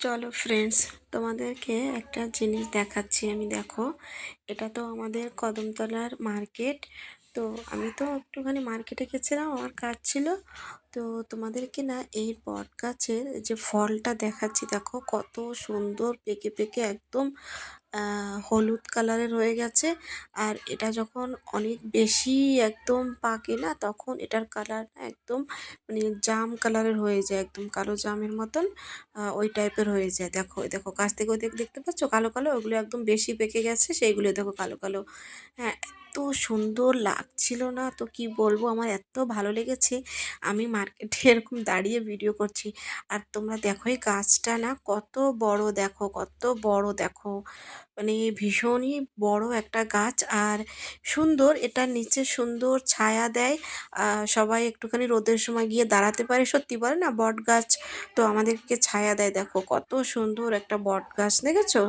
চলো ফ্রেন্ডস, তোমাদেরকে একটা জিনিস দেখাচ্ছি আমি। দেখো, এটা তো আমাদের কদমতলার মার্কেট। তো আমি তো একটুখানি মার্কেটে গেছিলাম, আমার কাজ ছিল। তো তোমাদেরকে না এই বট গাছের যে ফলটা দেখাচ্ছি, দেখো কত সুন্দর পেকে পেকে একদম হলুদ কালারের হয়ে গেছে। আর এটা যখন অনেক বেশি একদম পাকে না, তখন এটার কালার একদম মানে জাম কালারের হয়ে যায়, একদম কালো জামের মতন ওই টাইপের হয়ে যায়। দেখো দেখো কাছ থেকে ওই দেখতে পাচ্ছ কালো কালো, ওগুলো একদম বেশি পেকে গেছে, সেইগুলো দেখো কালো কালো। হ্যাঁ, এত সুন্দর লাগছিল না তো কি বলবো, আমার এত ভালো লেগেছে। আমি মার্কেটে এরকম দাঁড়িয়ে ভিডিও করছি, আর তোমরা দেখো এই গাছটা না কত বড়, দেখো কত বড়, দেখো মানে ভীষণই বড় একটা গাছ। আর সুন্দর, এটার নিচে সুন্দর ছায়া দেয়। সবাই একটুখানি রোদের সময় গিয়ে দাঁড়াতে পারে, সত্যি বলে না বট গাছ তো আমাদেরকে ছায়া দেয়। দেখো কত সুন্দর একটা বট গাছ, দেখেছো?